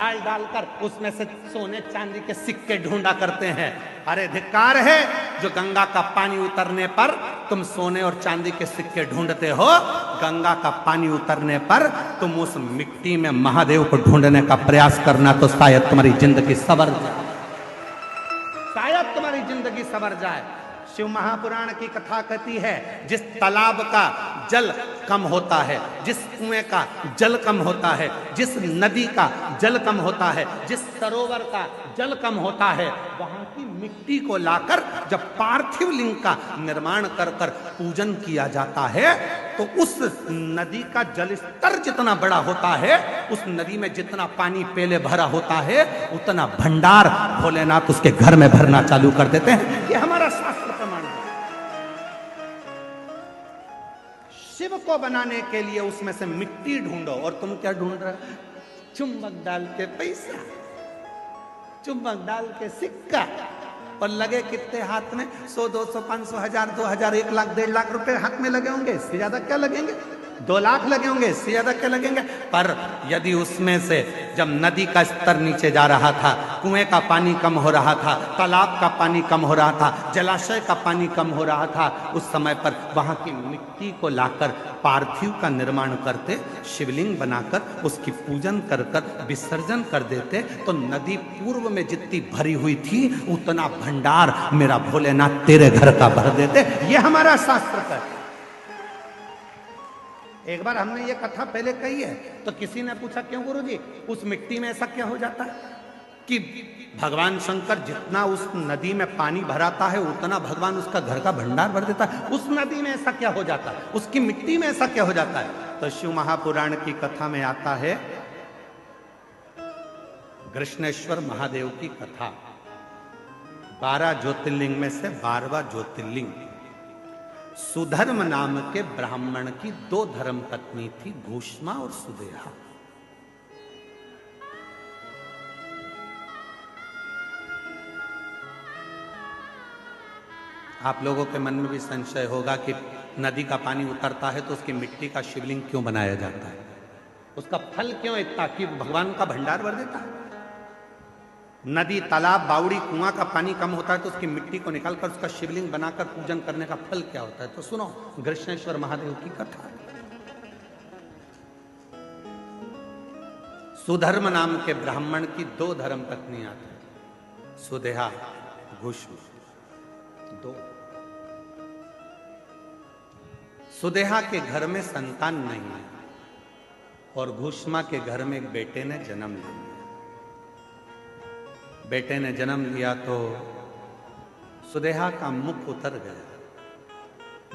डाल डालकर उसमें से सोने चांदी के सिक्के ढूंढा करते हैं। अरे धिक्कार है जो गंगा का पानी उतरने पर तुम सोने और चांदी के सिक्के ढूंढते हो। गंगा का पानी उतरने पर तुम उस मिट्टी में महादेव को ढूंढने का प्रयास करना, तो शायद तुम्हारी जिंदगी सवर जाए, शायद तुम्हारी जिंदगी सवर जाए। शिव महापुराण की कथा कहती है, जिस तालाब का जल कम होता है, जिस कुएं का जल कम होता है, जिस नदी का जल कम होता है, जिस सरोवर का जल कम होता है, वहां की मिट्टी को लाकर जब पार्थिव लिंग का निर्माण कर कर पूजन किया जाता है, तो उस नदी का जल स्तर जितना बड़ा होता है, उस नदी में जितना पानी पहले भरा होता है, उतना भंडार भोलेनाथ उसके घर में भरना चालू कर देते हैं। ये हमारा शास्त्र प्रमाण है। शिव को बनाने के लिए उसमें से मिट्टी ढूंढो, और तुम क्या ढूंढ रहे हो? चुंबक डाल के पैसा, चुंबक डाल के सिक्का, और लगे कितने हाथ में? 100, 200, 500, 1000, 2000, 1 लाख, 1.5 लाख रुपए हाथ में लगे होंगे। इससे ज्यादा क्या लगेंगे? 2 लाख लगे होंगे, इससे ज्यादा क्या लगेंगे? पर यदि उसमें से जब नदी का स्तर नीचे जा रहा था, कुएं का पानी कम हो रहा था, तालाब का पानी कम हो रहा था, जलाशय का पानी कम हो रहा था, उस समय पर वहां की मिट्टी को लाकर पार्थिव का निर्माण करते, शिवलिंग बनाकर उसकी पूजन कर कर विसर्जन कर देते, तो नदी पूर्व में जितनी भरी हुई थी उतना भंडार मेरा भोलेनाथ तेरे घर का भर देते। ये हमारा शास्त्र है। एक बार हमने ये कथा पहले कही है, तो किसी ने पूछा, क्यों गुरुजी, उस मिट्टी में ऐसा क्या हो जाता है कि भगवान शंकर जितना उस नदी में पानी भराता है उतना भगवान उसका घर का भंडार भर देता है, उस नदी में ऐसा क्या हो जाता है, उसकी मिट्टी में ऐसा क्या हो जाता है? तो शिव महापुराण की कथा में आता है, कृष्णेश्वर महादेव की कथा। 12 ज्योतिर्लिंग में से 12वां ज्योतिर्लिंग सुधर्म नाम के ब्राह्मण की 2 धर्म पत्नी थी, घूष्मा और सुदेहा। आप लोगों के मन में भी संशय होगा कि नदी का पानी उतरता है तो उसकी मिट्टी का शिवलिंग क्यों बनाया जाता है? उसका फल क्यों इतना कि भगवान का भंडार भर देता है? नदी, तालाब, बावड़ी, कुआं का पानी कम होता है तो उसकी मिट्टी को निकालकर उसका शिवलिंग बनाकर पूजन करने का फल क्या होता है? तो सुनो कृष्णेश्वर महादेव की कथा। सुधर्म नाम के ब्राह्मण की 2 धर्म पत्नियां थी, सुदेहा, घूष्मा, 2। सुदेहा के घर में संतान नहीं है और घूष्मा के घर में एक बेटे ने जन्म लिया। बेटे ने जन्म लिया तो सुदेहा का मुख उतर गया,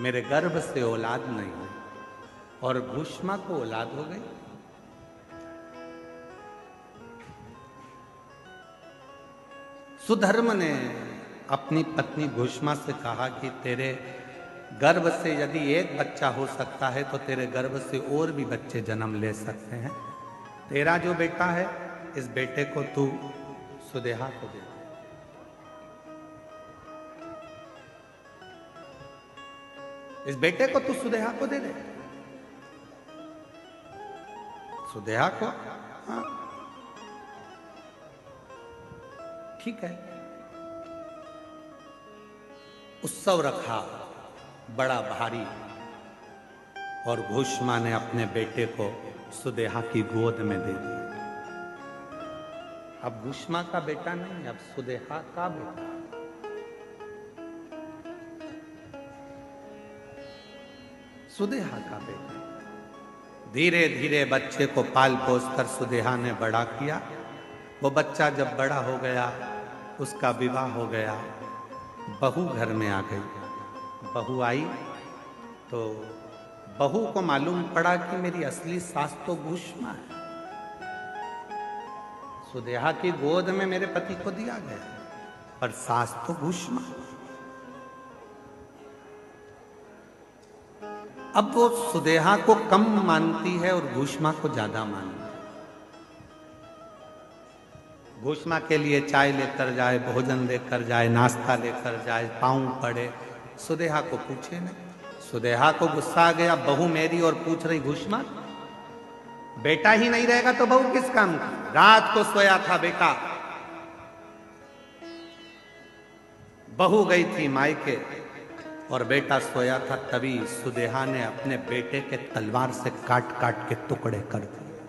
मेरे गर्भ से औलाद नहीं हुई, और घूष्मा को औलाद हो गई। सुधर्म ने अपनी पत्नी घूष्मा से कहा कि तेरे गर्भ से यदि एक बच्चा हो सकता है तो तेरे गर्भ से और भी बच्चे जन्म ले सकते हैं। तेरा जो बेटा है, इस बेटे को तू सुदेहा को दे। इस बेटे को तू सुदेहा को दे दे। सुदेहा को? हाँ, ठीक है। उत्सव रखा बड़ा भारी, और घूष्मा ने अपने बेटे को सुदेहा की गोद में दे दिया। अब घूष्मा का बेटा नहीं, अब सुदेहा का बेटा। सुदेहा का बेटा। धीरे धीरे बच्चे को पाल पोस कर सुदेहा ने बड़ा किया। वो बच्चा जब बड़ा हो गया, उसका विवाह हो गया, बहू घर में आ गई। बहू आई तो बहू को मालूम पड़ा कि मेरी असली सास तो घूष्मा है। सुदेहा की गोद में मेरे पति को दिया गया, पर सास तो घूष्मा। अब वो सुदेहा को कम मानती है और घूष्मा को ज्यादा मानती है। घूष्मा के लिए चाय लेकर जाए, भोजन लेकर जाए, नाश्ता लेकर जाए, पाँव पड़े, सुदेहा को पूछे नहीं। सुदेहा को गुस्सा आ गया, बहू मेरी और पूछ रही घूष्मा। बेटा ही नहीं रहेगा तो बहू किस काम की। रात को सोया था बेटा, बहू गई थी मायके और बेटा सोया था, तभी सुदेहा ने अपने बेटे के तलवार से काट काट के टुकड़े कर दिए,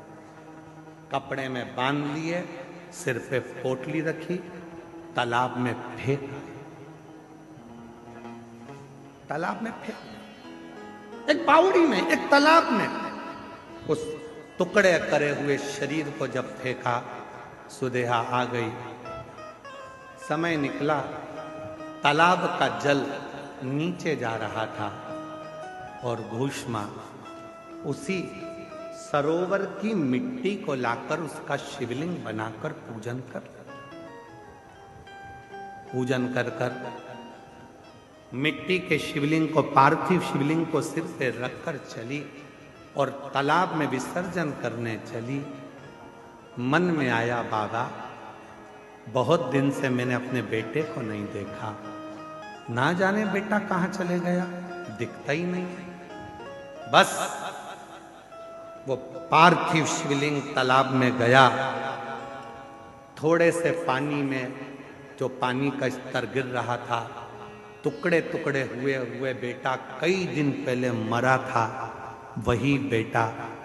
कपड़े में बांध लिए, सिर पे पोटली रखी, तालाब में फेंक, तालाब में फेंक, एक बावड़ी में, एक तालाब में। उस टुकड़े करे हुए शरीर को जब फेंका, सुदेहा आ गई, समय निकला, तालाब का जल नीचे जा रहा था और भूष्मा उसी सरोवर की मिट्टी को लाकर उसका शिवलिंग बनाकर पूजन कर मिट्टी के शिवलिंग को, पार्थिव शिवलिंग को सिर पे रखकर चली और तालाब में विसर्जन करने चली। मन में आया, बाबा बहुत दिन से मैंने अपने बेटे को नहीं देखा, ना जाने बेटा कहां चले गया, दिखता ही नहीं। बस वो पार्थिव शिवलिंग तालाब में गया, थोड़े से पानी में, जो पानी का स्तर गिर रहा था, टुकड़े टुकड़े हुए बेटा कई दिन पहले मरा था, वही बेटा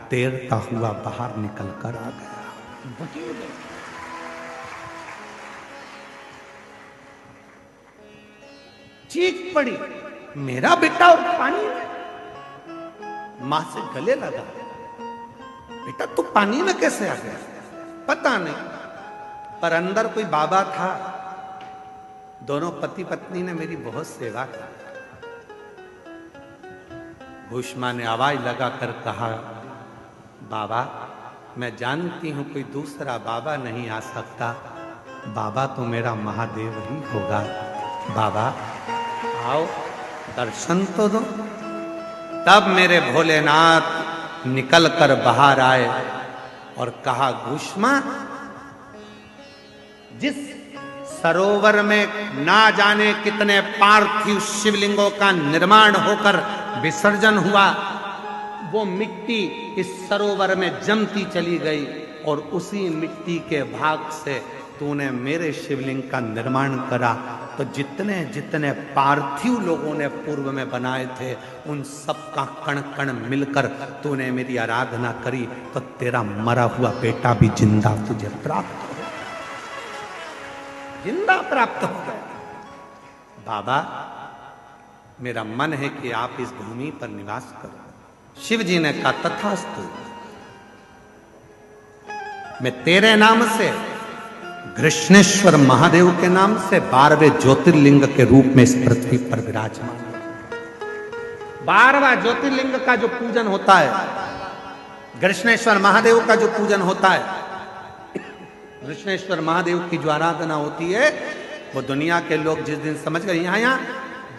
तैरता हुआ बाहर निकल कर आ गया। चीख पड़ी, मेरा बेटा और पानी में। मां से गले लगा, बेटा तू पानी में कैसे आ गया? पता नहीं, पर अंदर कोई बाबा था। दोनों पति पत्नी ने मेरी बहुत सेवा की। भूष्मा ने आवाज लगाकर कहा, बाबा मैं जानती हूं कोई दूसरा बाबा नहीं आ सकता, बाबा तो मेरा महादेव ही होगा। बाबा आओ दर्शन तो दो। तब मेरे भोलेनाथ निकल कर बाहर आए और कहा, भूष्मा जिस सरोवर में ना जाने कितने पार्थिव शिवलिंगों का निर्माण होकर विसर्जन हुआ, वो मिट्टी इस सरोवर में जमती चली गई और उसी मिट्टी के भाग से तूने मेरे शिवलिंग का निर्माण करा। तो जितने जितने पार्थिव लोगों ने पूर्व में बनाए थे, उन सब का कण कण मिलकर तूने मेरी आराधना करी, तो तेरा मरा हुआ बेटा भी जिंदा तुझे प्राप्त हो, जिंदा प्राप्त हो गया। बाबा मेरा मन है कि आप इस भूमि पर निवास करो। शिव जी ने कहा, तथास्तु, मैं तेरे नाम से, कृष्णेश्वर महादेव के नाम से 12वें ज्योतिर्लिंग के रूप में इस पृथ्वी पर विराजमान। 12वां ज्योतिर्लिंग का जो पूजन होता है, कृष्णेश्वर महादेव का जो पूजन होता है, कृष्णेश्वर महादेव की जो आराधना होती है, वो दुनिया के लोग जिस दिन समझ गए, यहाँ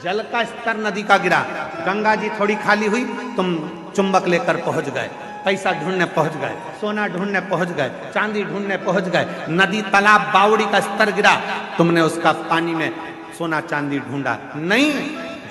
जल का स्तर नदी का गिरा, गंगा जी थोड़ी खाली हुई, तुम चुंबक लेकर पहुंच गए, पैसा ढूंढने पहुंच गए, सोना ढूंढने पहुंच गए, चांदी ढूंढने पहुंच गए, नदी तालाब बावड़ी का स्तर गिरा, तुमने उसका पानी में सोना चांदी ढूंढा नहीं।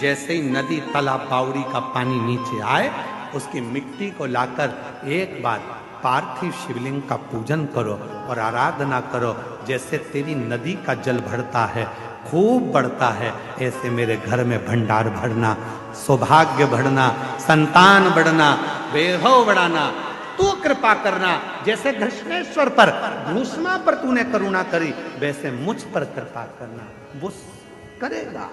जैसे ही नदी तालाब बावड़ी का पानी नीचे आए, उसकी मिट्टी को लाकर एक बार पार्थिव शिवलिंग का पूजन करो और आराधना करो। जैसे तेरी नदी का जल बढ़ता है, खूब बढ़ता है, ऐसे मेरे घर में भंडार भरना, सौभाग्य बढ़ना, संतान बढ़ना, वैभव बढ़ाना, तू कृपा करना। जैसे कृष्णेश्वर पर, भूष्मा पर तूने करुणा करी, वैसे मुझ पर कृपा करना। वो करेगा।